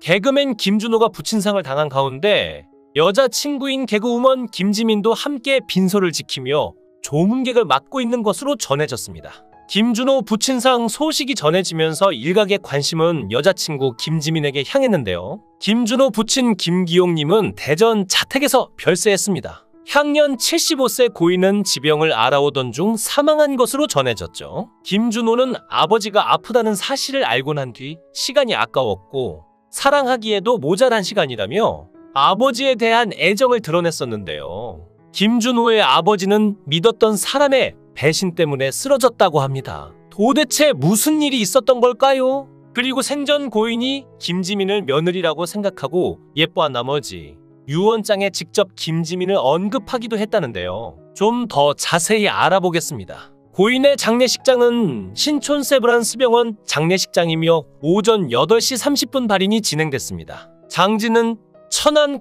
개그맨 김준호가 부친상을 당한 가운데 여자친구인 개그우먼 김지민도 함께 빈소를 지키며 조문객을 맡고 있는 것으로 전해졌습니다. 김준호 부친상 소식이 전해지면서 일각의 관심은 여자친구 김지민에게 향했는데요. 김준호 부친 김기용님은 대전 자택에서 별세했습니다. 향년 75세 고인은 지병을 알아오던 중 사망한 것으로 전해졌죠. 김준호는 아버지가 아프다는 사실을 알고 난 뒤 시간이 아까웠고 사랑하기에도 모자란 시간이라며 아버지에 대한 애정을 드러냈었는데요. 김준호의 아버지는 믿었던 사람의 배신 때문에 쓰러졌다고 합니다. 도대체 무슨 일이 있었던 걸까요? 그리고 생전 고인이 김지민을 며느리라고 생각하고 예뻐한 나머지 유언장에 직접 김지민을 언급하기도 했다는데요. 좀 더 자세히 알아보겠습니다. 고인의 장례식장은 신촌 세브란스병원 장례식장이며 오전 8시 30분 발인이 진행됐습니다. 장지는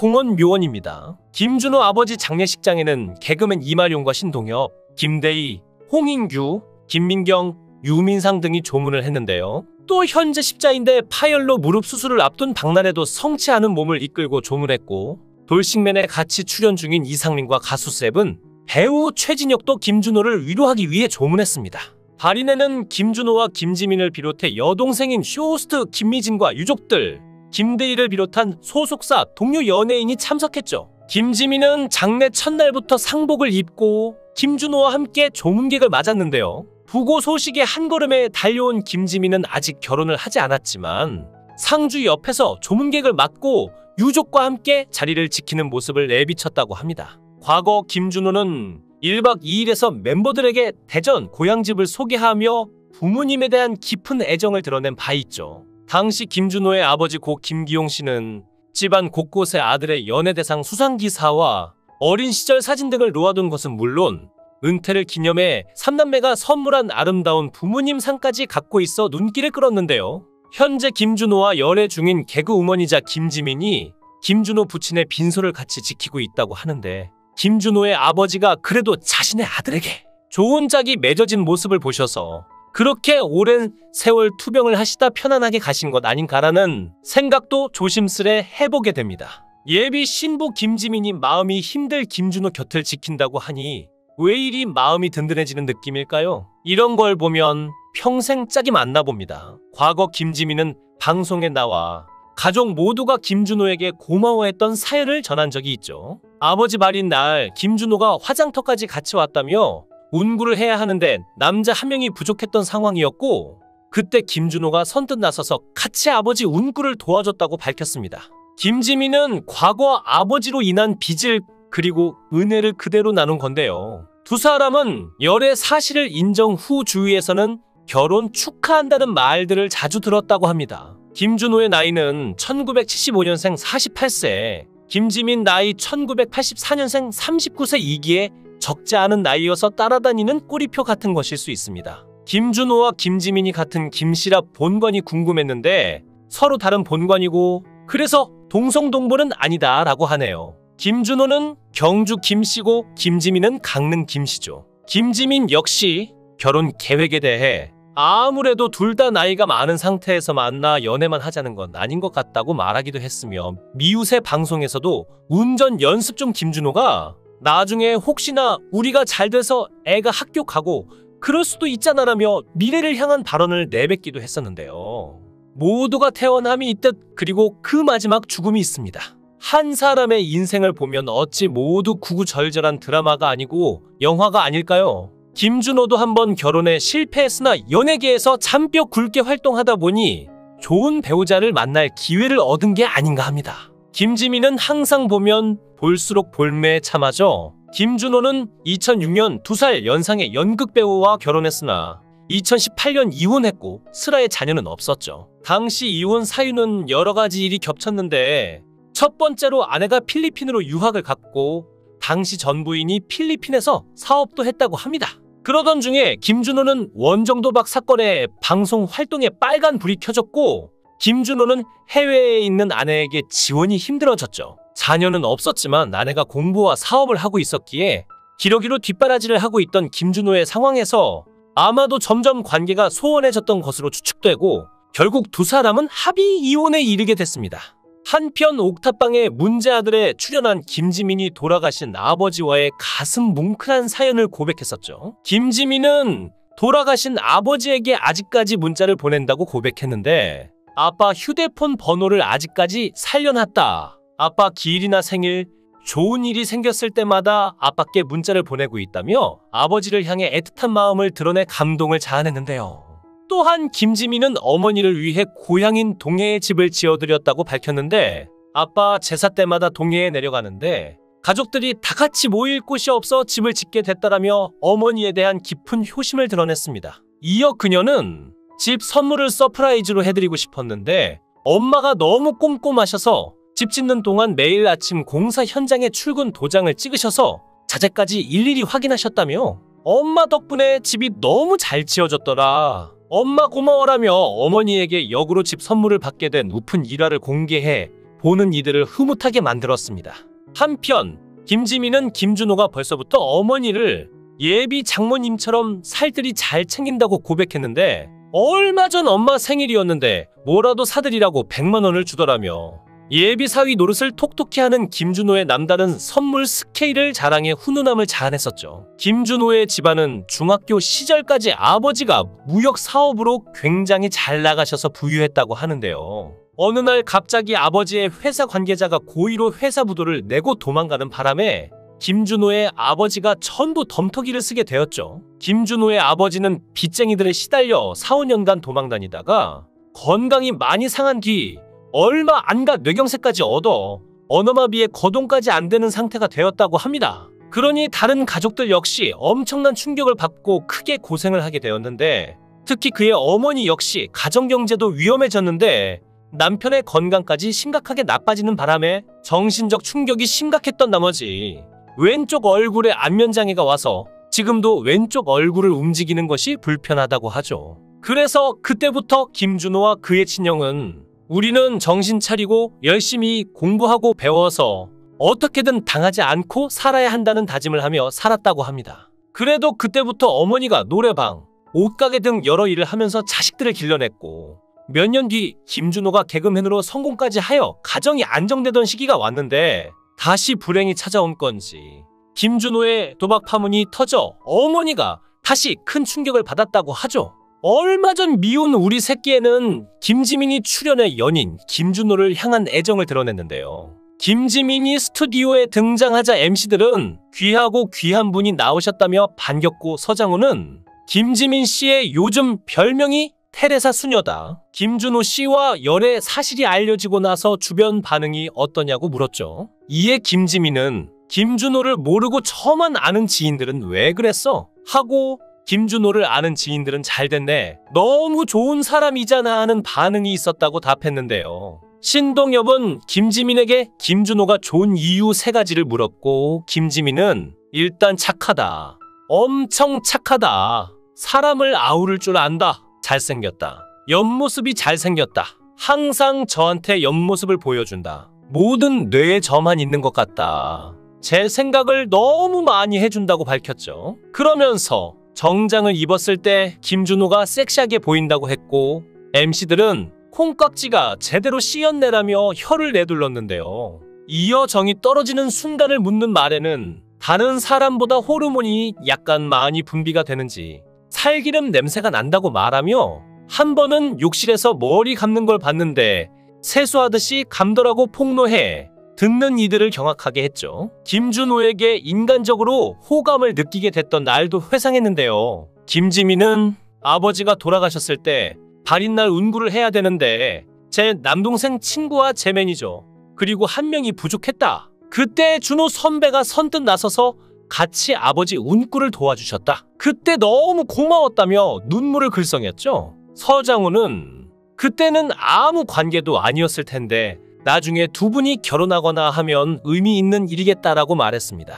천안공원묘원입니다. 김준호 아버지 장례식장에는 개그맨 이마룡과 신동엽, 김대희, 홍인규, 김민경, 유민상 등이 조문을 했는데요. 또 현재 십자인대 파열로 무릎 수술을 앞둔 박나래도 성치 않은 몸을 이끌고 조문했고 돌싱맨에 같이 출연 중인 이상민과 가수 셉은 배우 최진혁도 김준호를 위로하기 위해 조문했습니다. 발인에는 김준호와 김지민을 비롯해 여동생인 쇼호스트 김미진과 유족들, 김대희를 비롯한 소속사 동료 연예인이 참석했죠. 김지민은 장례 첫날부터 상복을 입고 김준호와 함께 조문객을 맞았는데요. 부고 소식에 한걸음에 달려온 김지민은 아직 결혼을 하지 않았지만 상주 옆에서 조문객을 맞고 유족과 함께 자리를 지키는 모습을 내비쳤다고 합니다. 과거 김준호는 1박 2일에서 멤버들에게 대전 고향집을 소개하며 부모님에 대한 깊은 애정을 드러낸 바 있죠. 당시 김준호의 아버지 고 김기용 씨는 집안 곳곳에 아들의 연예대상 수상기사와 어린 시절 사진 등을 놓아둔 것은 물론 은퇴를 기념해 삼남매가 선물한 아름다운 부모님 상까지 갖고 있어 눈길을 끌었는데요. 현재 김준호와 열애 중인 개그우먼이자 김지민이 김준호 부친의 빈소를 같이 지키고 있다고 하는데 김준호의 아버지가 그래도 자신의 아들에게 좋은 짝이 맺어진 모습을 보셔서 그렇게 오랜 세월 투병을 하시다 편안하게 가신 것 아닌가라는 생각도 조심스레 해보게 됩니다. 예비 신부 김지민이 마음이 힘들 김준호 곁을 지킨다고 하니 왜 이리 마음이 든든해지는 느낌일까요? 이런 걸 보면 평생 짝이 맞나 봅니다. 과거 김지민은 방송에 나와 가족 모두가 김준호에게 고마워했던 사연을 전한 적이 있죠. 아버지 발인 날 김준호가 화장터까지 같이 왔다며 운구를 해야 하는데 남자 한 명이 부족했던 상황이었고 그때 김준호가 선뜻 나서서 같이 아버지 운구를 도와줬다고 밝혔습니다. 김지민은 과거 아버지로 인한 빚을 그리고 은혜를 그대로 나눈 건데요. 두 사람은 열애 사실을 인정 후 주위에서는 결혼 축하한다는 말들을 자주 들었다고 합니다. 김준호의 나이는 1975년생 48세, 김지민 나이 1984년생 39세이기에 적지 않은 나이여서 따라다니는 꼬리표 같은 것일 수 있습니다. 김준호와 김지민이 같은 김씨라 본관이 궁금했는데 서로 다른 본관이고 그래서 동성동본은 아니다 라고 하네요. 김준호는 경주 김씨고 김지민은 강릉 김씨죠. 김지민 역시 결혼 계획에 대해 아무래도 둘 다 나이가 많은 상태에서 만나 연애만 하자는 건 아닌 것 같다고 말하기도 했으며 미우새 방송에서도 운전 연습 중 김준호가 나중에 혹시나 우리가 잘 돼서 애가 학교 가고 그럴 수도 있잖아라며 미래를 향한 발언을 내뱉기도 했었는데요. 모두가 태어남이 있듯 그리고 그 마지막 죽음이 있습니다. 한 사람의 인생을 보면 어찌 모두 구구절절한 드라마가 아니고 영화가 아닐까요? 김준호도 한번 결혼에 실패했으나 연예계에서 잔뼈 굵게 활동하다 보니 좋은 배우자를 만날 기회를 얻은 게 아닌가 합니다. 김지민은 항상 보면 볼수록 볼매에 참하죠. 김준호는 2006년 2살 연상의 연극배우와 결혼했으나 2018년 이혼했고 슬아의 자녀는 없었죠. 당시 이혼 사유는 여러 가지 일이 겹쳤는데 첫 번째로 아내가 필리핀으로 유학을 갔고 당시 전 부인이 필리핀에서 사업도 했다고 합니다. 그러던 중에 김준호는 원정도박 사건에 방송 활동에 빨간 불이 켜졌고 김준호는 해외에 있는 아내에게 지원이 힘들어졌죠. 자녀는 없었지만 아내가 공부와 사업을 하고 있었기에 기러기로 뒷바라지를 하고 있던 김준호의 상황에서 아마도 점점 관계가 소원해졌던 것으로 추측되고 결국 두 사람은 합의 이혼에 이르게 됐습니다. 한편 옥탑방에 문제아들에 출연한 김지민이 돌아가신 아버지와의 가슴 뭉클한 사연을 고백했었죠. 김지민은 돌아가신 아버지에게 아직까지 문자를 보낸다고 고백했는데 아빠 휴대폰 번호를 아직까지 살려놨다. 아빠 기일이나 생일, 좋은 일이 생겼을 때마다 아빠께 문자를 보내고 있다며 아버지를 향해 애틋한 마음을 드러내 감동을 자아냈는데요. 또한 김지민은 어머니를 위해 고향인 동해에 집을 지어드렸다고 밝혔는데 아빠 제사 때마다 동해에 내려가는데 가족들이 다 같이 모일 곳이 없어 집을 짓게 됐다라며 어머니에 대한 깊은 효심을 드러냈습니다. 이어 그녀는 집 선물을 서프라이즈로 해드리고 싶었는데 엄마가 너무 꼼꼼하셔서 집 짓는 동안 매일 아침 공사 현장에 출근 도장을 찍으셔서 자재까지 일일이 확인하셨다며 엄마 덕분에 집이 너무 잘 지어졌더라. 엄마 고마워라며 어머니에게 역으로 집 선물을 받게 된 우픈 일화를 공개해 보는 이들을 흐뭇하게 만들었습니다. 한편 김지민은 김준호가 벌써부터 어머니를 예비 장모님처럼 살뜰히 잘 챙긴다고 고백했는데 얼마 전 엄마 생일이었는데 뭐라도 사드리라고 100만 원을 주더라며 예비 사위 노릇을 톡톡히 하는 김준호의 남다른 선물 스케일을 자랑해 훈훈함을 자아냈었죠. 김준호의 집안은 중학교 시절까지 아버지가 무역 사업으로 굉장히 잘 나가셔서 부유했다고 하는데요. 어느 날 갑자기 아버지의 회사 관계자가 고의로 회사 부도를 내고 도망가는 바람에 김준호의 아버지가 전부 덤터기를 쓰게 되었죠. 김준호의 아버지는 빚쟁이들에 시달려 4, 5년간 도망다니다가 건강이 많이 상한 뒤 얼마 안 가 뇌경색까지 얻어 언어마비에 거동까지 안 되는 상태가 되었다고 합니다. 그러니 다른 가족들 역시 엄청난 충격을 받고 크게 고생을 하게 되었는데 특히 그의 어머니 역시 가정경제도 위험해졌는데 남편의 건강까지 심각하게 나빠지는 바람에 정신적 충격이 심각했던 나머지 왼쪽 얼굴에 안면장애가 와서 지금도 왼쪽 얼굴을 움직이는 것이 불편하다고 하죠. 그래서 그때부터 김준호와 그의 친형은 우리는 정신 차리고 열심히 공부하고 배워서 어떻게든 당하지 않고 살아야 한다는 다짐을 하며 살았다고 합니다. 그래도 그때부터 어머니가 노래방, 옷가게 등 여러 일을 하면서 자식들을 길러냈고 몇 년 뒤 김준호가 개그맨으로 성공까지 하여 가정이 안정되던 시기가 왔는데 다시 불행이 찾아온 건지 김준호의 도박 파문이 터져 어머니가 다시 큰 충격을 받았다고 하죠. 얼마 전 미운 우리 새끼에는 김지민이 출연해 연인 김준호를 향한 애정을 드러냈는데요. 김지민이 스튜디오에 등장하자 MC들은 귀하고 귀한 분이 나오셨다며 반겼고 서장훈은 김지민 씨의 요즘 별명이 테레사 수녀다. 김준호 씨와 열애 사실이 알려지고 나서 주변 반응이 어떠냐고 물었죠. 이에 김지민은 김준호를 모르고 저만 아는 지인들은 왜 그랬어? 하고 김준호를 아는 지인들은 잘 됐네. 너무 좋은 사람이잖아 하는 반응이 있었다고 답했는데요. 신동엽은 김지민에게 김준호가 좋은 이유 3가지를 물었고 김지민은 일단 착하다. 엄청 착하다. 사람을 아우를 줄 안다. 잘생겼다. 옆모습이 잘생겼다. 항상 저한테 옆모습을 보여준다. 모든 뇌에 저만 있는 것 같다. 제 생각을 너무 많이 해준다고 밝혔죠. 그러면서 정장을 입었을 때 김준호가 섹시하게 보인다고 했고 MC들은 콩깍지가 제대로 씌었네라며 혀를 내둘렀는데요. 이어 정이 떨어지는 순간을 묻는 말에는 다른 사람보다 호르몬이 약간 많이 분비가 되는지 살기름 냄새가 난다고 말하며 한 번은 욕실에서 머리 감는 걸 봤는데 세수하듯이 감더라고 폭로해 듣는 이들을 경악하게 했죠. 김준호에게 인간적으로 호감을 느끼게 됐던 날도 회상했는데요. 김지민은 아버지가 돌아가셨을 때 발인날 운구를 해야 되는데 제 남동생 친구와 제 매니저 그리고 한 명이 부족했다. 그때 준호 선배가 선뜻 나서서 같이 아버지 운구를 도와주셨다. 그때 너무 고마웠다며 눈물을 글썽였죠. 서장훈은 그때는 아무 관계도 아니었을 텐데 나중에 두 분이 결혼하거나 하면 의미 있는 일이겠다라고 말했습니다.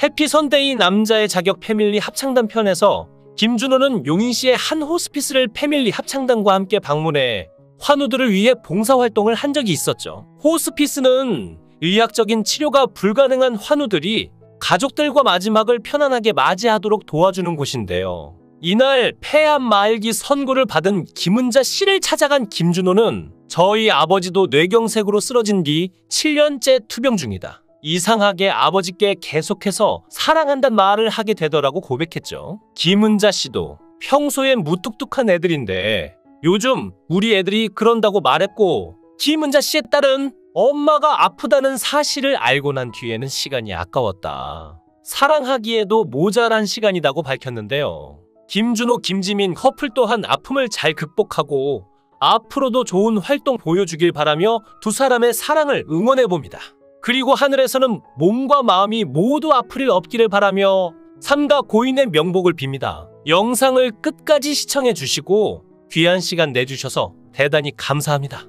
해피선데이 남자의 자격 패밀리 합창단 편에서 김준호는 용인시의 한 호스피스를 패밀리 합창단과 함께 방문해 환우들을 위해 봉사활동을 한 적이 있었죠. 호스피스는 의학적인 치료가 불가능한 환우들이 가족들과 마지막을 편안하게 맞이하도록 도와주는 곳인데요. 이날 폐암 말기 선고를 받은 김은자 씨를 찾아간 김준호는 저희 아버지도 뇌경색으로 쓰러진 뒤 7년째 투병 중이다. 이상하게 아버지께 계속해서 사랑한단 말을 하게 되더라고 고백했죠. 김은자 씨도 평소엔 무뚝뚝한 애들인데 요즘 우리 애들이 그런다고 말했고, 김은자 씨의 딸은 엄마가 아프다는 사실을 알고 난 뒤에는 시간이 아까웠다. 사랑하기에도 모자란 시간이라고 밝혔는데요. 김준호, 김지민 커플 또한 아픔을 잘 극복하고 앞으로도 좋은 활동 보여주길 바라며 두 사람의 사랑을 응원해봅니다. 그리고 하늘에서는 몸과 마음이 모두 아플 일 없기를 바라며 삼가 고인의 명복을 빕니다. 영상을 끝까지 시청해 주시고 귀한 시간 내주셔서 대단히 감사합니다.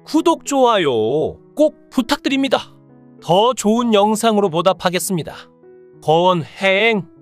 구독, 좋아요 꼭 부탁드립니다. 더 좋은 영상으로 보답하겠습니다. 권행